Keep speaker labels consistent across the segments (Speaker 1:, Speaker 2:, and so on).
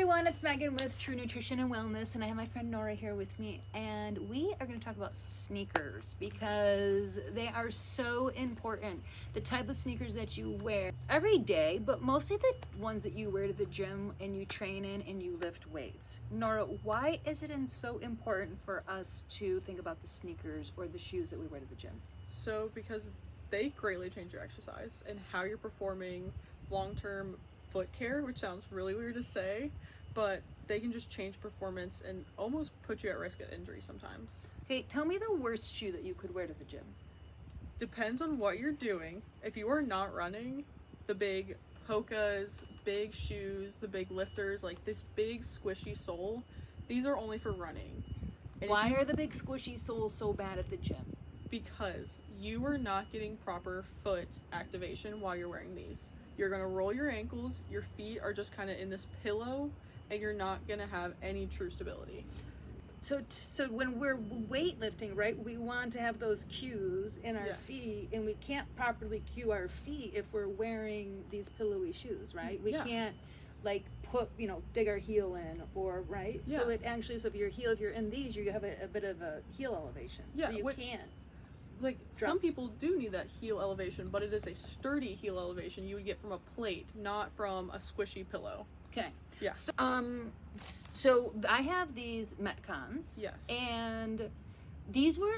Speaker 1: everyone, it's Megan with True Nutrition and Wellness, and I have my friend Nora here with me, and we are going to talk about sneakers because they are so important. The type of sneakers that you wear every day, but mostly the ones that you wear to the gym and you train in and you lift weights. Nora, why is it so important for us to think about the sneakers or the shoes that we wear to the gym?
Speaker 2: So because they greatly change your exercise and how you're performing long-term foot care, which sounds really weird to say, but they can just change performance and almost put you at risk of injury sometimes.
Speaker 1: Okay, tell me the worst shoe that you could wear to the gym.
Speaker 2: Depends on what you're doing. If you are not running, the big Hokas, big shoes, the big lifters, like this big squishy sole, these are only for running. And
Speaker 1: Why are the big squishy soles so bad at the gym?
Speaker 2: Because you are not getting proper foot activation while you're wearing these. You're going to roll your ankles, your feet are just kind of in this pillow, and you're not going to have any true stability.
Speaker 1: So when we're weightlifting, right, we want to have those cues in our feet, and we can't properly cue our feet if we're wearing these pillowy shoes, right? We can't like dig our heel in, or right?
Speaker 2: Yeah.
Speaker 1: So if you're in these, you have a bit of a heel elevation.
Speaker 2: Yeah,
Speaker 1: so you can't.
Speaker 2: Like
Speaker 1: drop.
Speaker 2: Some people do need that heel elevation, but it is a sturdy heel elevation you would get from a plate, not from a squishy pillow.
Speaker 1: Okay.
Speaker 2: Yeah.
Speaker 1: So I have these Metcons.
Speaker 2: Yes.
Speaker 1: And these were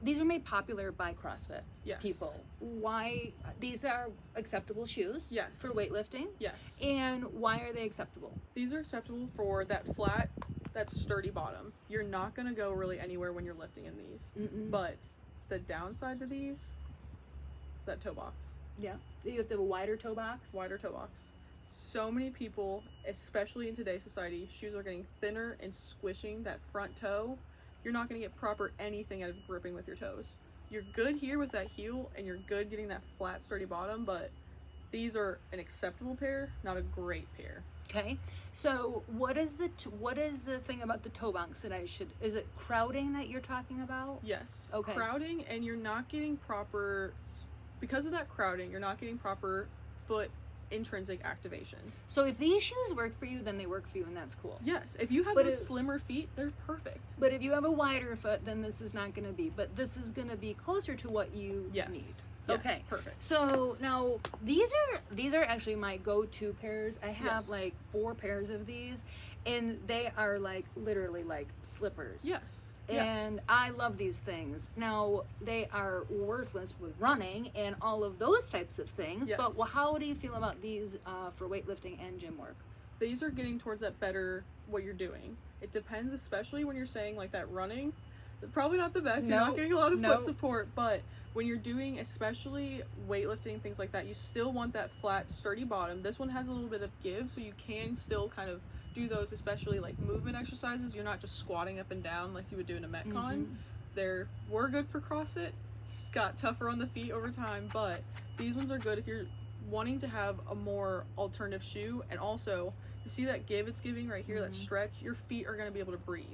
Speaker 1: made popular by CrossFit people. Why? These are acceptable shoes.
Speaker 2: Yes.
Speaker 1: For weightlifting.
Speaker 2: Yes.
Speaker 1: And why are they acceptable?
Speaker 2: These are acceptable for that flat, that sturdy bottom. You're not going to go really anywhere when you're lifting in these.
Speaker 1: Mm-mm.
Speaker 2: But the downside to these is that toe box.
Speaker 1: Yeah. So you have to have a wider toe box.
Speaker 2: Wider toe box. So many people, especially in today's society, shoes are getting thinner and squishing that front toe. You're not going to get proper anything out of gripping with your toes. You're good here with that heel, and you're good getting that flat, sturdy bottom, but these are an acceptable pair, not a great pair.
Speaker 1: Okay. So what is the thing about the toe box that is it crowding that you're talking about?
Speaker 2: Yes.
Speaker 1: Okay.
Speaker 2: Crowding, and you're not getting proper, because of that crowding, you're not getting proper foot intrinsic activation.
Speaker 1: So if these shoes work for you, then they work for you, and that's cool.
Speaker 2: Yes. If you have those slimmer feet, they're perfect.
Speaker 1: But if you have a wider foot, then this is not going to be. But this is going to be closer to what you need.
Speaker 2: Yes,
Speaker 1: Okay.
Speaker 2: perfect.
Speaker 1: So now these are actually my go-to pairs. I have like 4 pairs of these, and they are like literally like slippers.
Speaker 2: Yes.
Speaker 1: And I love these things. Now, they are worthless with running and all of those types of things, but how do you feel about these for weightlifting and gym work?
Speaker 2: These are getting towards that better what you're doing. It depends, especially when you're saying like that running. It's probably not the best. You're not getting a lot of foot support, but when you're doing especially weightlifting, things like that, you still want that flat, sturdy bottom. This one has a little bit of give, so you can still kind of do those, especially like movement exercises. You're not just squatting up and down like you would do in a Metcon. We're good for CrossFit. It's got tougher on the feet over time, but these ones are good if you're wanting to have a more alternative shoe. And also, you see that give it's giving right here, that stretch, your feet are going to be able to breathe.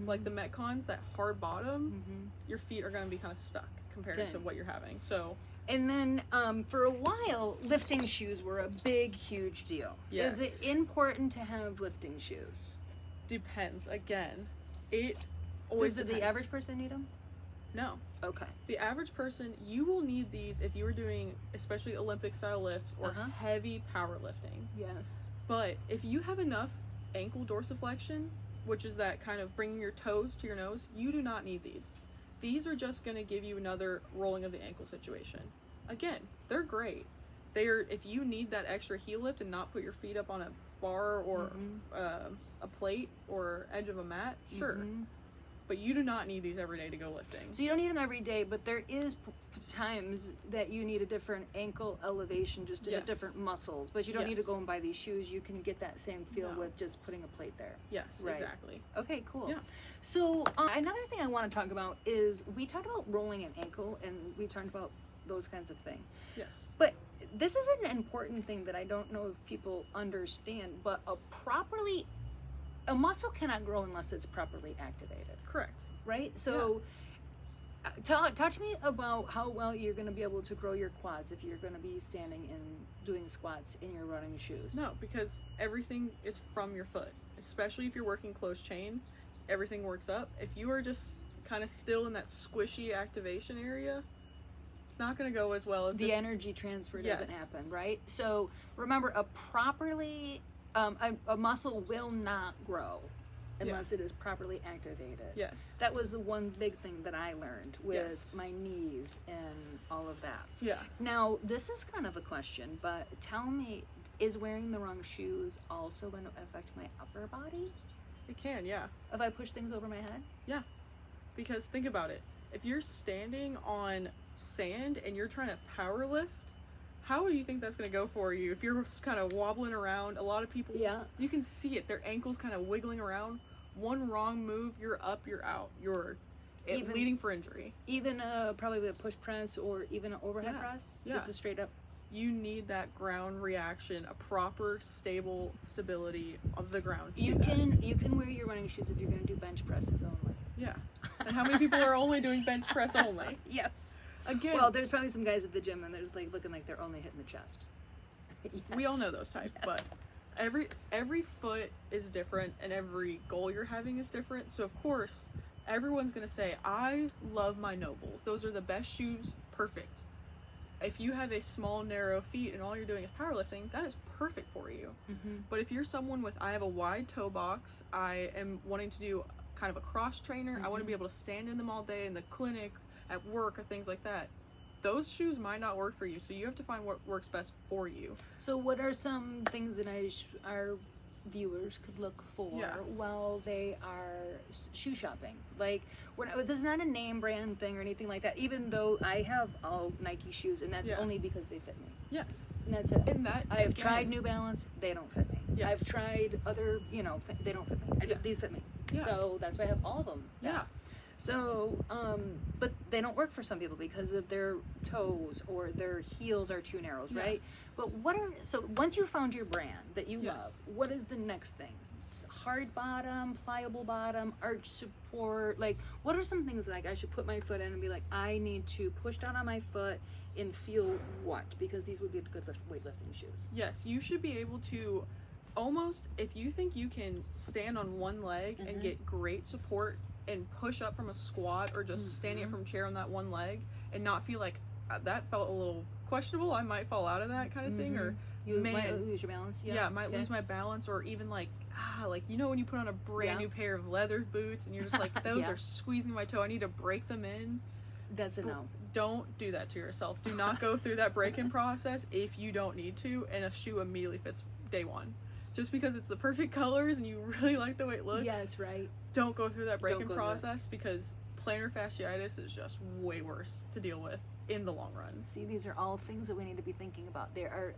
Speaker 2: Like the Metcons, that hard bottom, your feet are going to be kind of stuck compared to what you're having. So
Speaker 1: and then for a while, lifting shoes were a big, huge deal.
Speaker 2: Yes.
Speaker 1: Is it important to have lifting shoes?
Speaker 2: Depends. Again, it always
Speaker 1: Does the average person need them?
Speaker 2: No.
Speaker 1: Okay.
Speaker 2: The average person, you will need these if you were doing especially Olympic style lifts or heavy powerlifting.
Speaker 1: Yes.
Speaker 2: But if you have enough ankle dorsiflexion, which is that kind of bringing your toes to your nose, you do not need these. These are just going to give you another rolling of the ankle situation. Again, they're great. If you need that extra heel lift and not put your feet up on a bar or a plate or edge of a mat, sure. But you do not need these every day to go lifting.
Speaker 1: So you don't need them every day, but there is times that you need a different ankle elevation just to hit different muscles. But you don't need to go and buy these shoes. You can get that same feel with just putting a plate there.
Speaker 2: Yes, exactly.
Speaker 1: Okay, cool.
Speaker 2: Yeah.
Speaker 1: So another thing I want to talk about is we talked about rolling an ankle, and we talked about those kinds of things.
Speaker 2: Yes.
Speaker 1: But this is an important thing that I don't know if people understand, but a muscle cannot grow unless it's properly activated.
Speaker 2: Correct.
Speaker 1: Right? So talk to me about how well you're going to be able to grow your quads if you're going to be standing and doing squats in your running shoes.
Speaker 2: No, because everything is from your foot. especially if you're working close chain, everything works up. If you are just kind of still in that squishy activation area, it's not going to go as well as
Speaker 1: the energy transfer doesn't happen, right? So remember, a muscle will not grow unless it is properly activated.
Speaker 2: Yes.
Speaker 1: That was the one big thing that I learned with my knees and all of that.
Speaker 2: Yeah.
Speaker 1: Now, this is kind of a question, but tell me, is wearing the wrong shoes also going to affect my upper body?
Speaker 2: It can, yeah.
Speaker 1: If I push things over my head?
Speaker 2: Yeah. Because think about it. If you're standing on sand and you're trying to power lift, how do you think that's going to go for you? If you're kind of wobbling around, a lot of people, you can see it. Their ankles kind of wiggling around. One wrong move, you're up, you're out. You're leading for injury.
Speaker 1: Even probably a push press or even an overhead press?
Speaker 2: Yeah.
Speaker 1: Just a straight up.
Speaker 2: You need that ground reaction, a proper stability of the ground.
Speaker 1: You can wear your running shoes if you're going to do bench presses only.
Speaker 2: Yeah. And how many people are only doing bench press only?
Speaker 1: Yes.
Speaker 2: Again.
Speaker 1: Well, there's probably some guys at the gym and they're like looking like they're only hitting the chest. Yes.
Speaker 2: We all know those types, but every foot is different and every goal you're having is different. So of course, everyone's going to say, I love my Nobles. Those are the best shoes. Perfect. If you have a small, narrow feet and all you're doing is powerlifting, that is perfect for you. Mm-hmm. But if you're someone with, I have a wide toe box, I am wanting to do kind of a cross trainer, I want to be able to stand in them all day in the clinic, at work, or things like that, those shoes might not work for you. So you have to find what works best for you. So
Speaker 1: what are some things that our viewers could look for while they are shoe shopping? Like, this is not a name brand thing or anything like that, even though I have all Nike shoes and that's only because they fit me.
Speaker 2: Yes.
Speaker 1: And that's it.
Speaker 2: And that,
Speaker 1: I have tried New Balance, they don't fit me.
Speaker 2: Yes.
Speaker 1: I've tried other, they don't fit me. These fit me. Yeah. So that's why I have all of them.
Speaker 2: Yeah.
Speaker 1: So, but they don't work for some people because of their toes or their heels are too narrow, right? But so once you found your brand that you love, what is the next thing? Hard bottom, pliable bottom, arch support, like what are some things like I should put my foot in and be like, I need to push down on my foot and feel what? Because these would be good weightlifting shoes.
Speaker 2: Yes, you should be able to almost, if you think you can stand on one leg and get great support and push up from a squat or just standing up from a chair on that one leg and not feel like that felt a little questionable, I might fall out of that kind of thing, or
Speaker 1: you might lose your balance.
Speaker 2: Might lose my balance, or even like when you put on a brand new pair of leather boots and you're just like, those are squeezing my toe, I need to break them in.
Speaker 1: That's a no.
Speaker 2: Don't do that to yourself. Do not go through that break-in process if you don't need to, and a shoe immediately fits day one. Just because it's the perfect colors and you really like the way it looks.
Speaker 1: Yes, right.
Speaker 2: Don't go through that break-in process because plantar fasciitis is just way worse to deal with in the long run.
Speaker 1: See, these are all things that we need to be thinking about. They are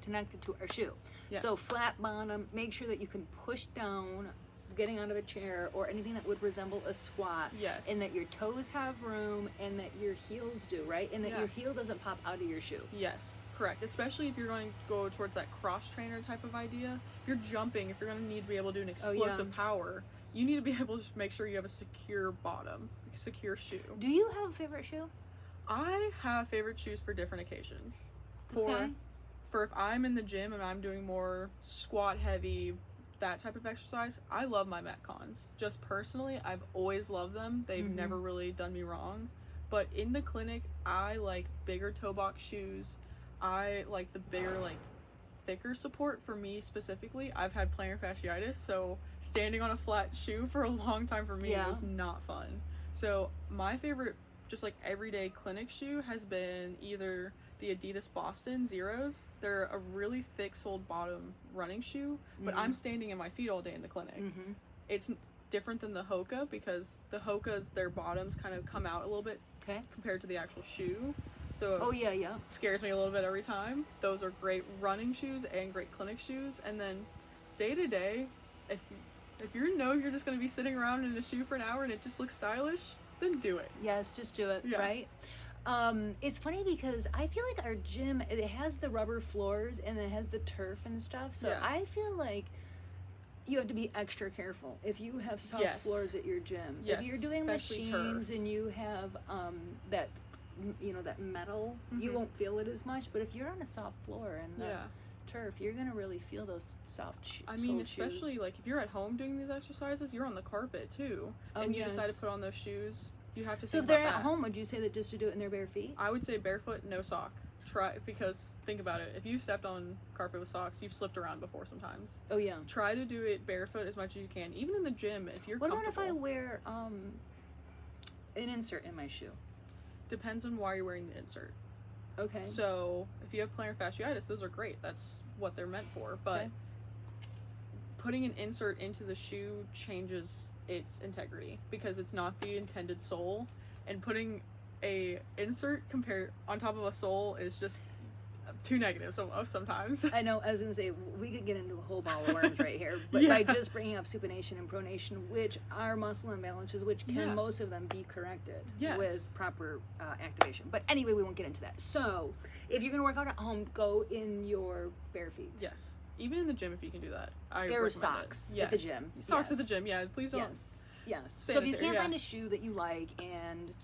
Speaker 1: connected to our shoe.
Speaker 2: Yes.
Speaker 1: So flat bottom, make sure that you can push down getting out of a chair or anything that would resemble a squat.
Speaker 2: Yes. And
Speaker 1: that your toes have room and that your heels do, right? And that your heel doesn't pop out of your shoe.
Speaker 2: Yes. Correct, especially if you're going to go towards that cross trainer type of idea. If you're jumping, if you're going to need to be able to do an explosive power, you need to be able to make sure you have a secure bottom, a secure shoe.
Speaker 1: Do you have a favorite shoe?
Speaker 2: I have favorite shoes for different occasions. For if I'm in the gym and I'm doing more squat heavy, that type of exercise, I love my Metcons. Just personally, I've always loved them. They've never really done me wrong. But in the clinic, I like bigger toe box shoes. I like the bigger, thicker support. For me specifically, I've had plantar fasciitis, so standing on a flat shoe for a long time for me was not fun. So my favorite, just everyday clinic shoe has been either the Adidas Boston Zeros. They're a really thick soled bottom running shoe, but I'm standing in my feet all day in the clinic. It's different than the Hoka because the Hokas, their bottoms kind of come out a little bit compared to the actual shoe. So it scares me a little bit every time. Those are great running shoes and great clinic shoes. And then day to day, if you're just going to be sitting around in a shoe for an hour and it just looks stylish, then do it.
Speaker 1: Yes, just do it, right? It's funny because I feel like our gym, it has the rubber floors and it has the turf and stuff. So I feel like you have to be extra careful if you have soft floors at your gym.
Speaker 2: Yes,
Speaker 1: if you're doing machines and you have that metal, you won't feel it as much. But if you're on a soft floor and turf, you're gonna really feel those soft
Speaker 2: I mean,
Speaker 1: soled shoes.
Speaker 2: especially like if you're at home doing these exercises, you're on the carpet too, and you decide to put on those shoes. You have to.
Speaker 1: So
Speaker 2: think
Speaker 1: if they're
Speaker 2: about
Speaker 1: at
Speaker 2: that.
Speaker 1: home, would you say that just to do it in their bare feet?
Speaker 2: I would say barefoot, no sock. Try, because think about it. If you stepped on carpet with socks, you've slipped around before sometimes.
Speaker 1: Oh yeah.
Speaker 2: Try to do it barefoot as much as you can, even in the gym if you're
Speaker 1: What about
Speaker 2: comfortable.
Speaker 1: if I wear an insert in my shoe?
Speaker 2: Depends on why you're wearing the insert.
Speaker 1: Okay.
Speaker 2: So if you have plantar fasciitis, those are great. That's what they're meant for. But
Speaker 1: Okay.
Speaker 2: putting an insert into the shoe changes its integrity because it's not the intended sole, and putting a insert on top of a sole is just too negative sometimes.
Speaker 1: I know, I was gonna say, we could get into a whole ball of worms right here, but
Speaker 2: Yeah.
Speaker 1: by just bringing up supination and pronation, which are muscle imbalances, which can
Speaker 2: Yeah.
Speaker 1: most of them be corrected
Speaker 2: Yes.
Speaker 1: with proper activation. But anyway, we won't get into that. So, if you're gonna work out at home, go in your bare feet.
Speaker 2: Yes. Even in the gym if you can do that. I
Speaker 1: There are
Speaker 2: recommend it.
Speaker 1: socks
Speaker 2: Yes.
Speaker 1: at the gym.
Speaker 2: Socks at
Speaker 1: Yes.
Speaker 2: the gym, yeah. Please don't.
Speaker 1: Yes. So if you
Speaker 2: Sanitary,
Speaker 1: can't
Speaker 2: yeah.
Speaker 1: find a shoe that you like and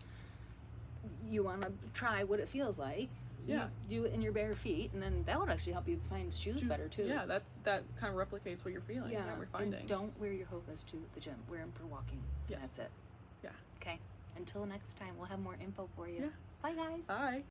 Speaker 1: you want to try what it feels like,
Speaker 2: Yeah.
Speaker 1: you do it in your bare feet, and then that would actually help you find shoes better too.
Speaker 2: Yeah, that kind of replicates what you're feeling and we're finding.
Speaker 1: And don't wear your Hokas to the gym. Wear them for walking.
Speaker 2: Yes.
Speaker 1: That's it.
Speaker 2: Yeah.
Speaker 1: Okay. Until next time, we'll have more info for you.
Speaker 2: Yeah.
Speaker 1: Bye, guys.
Speaker 2: Bye.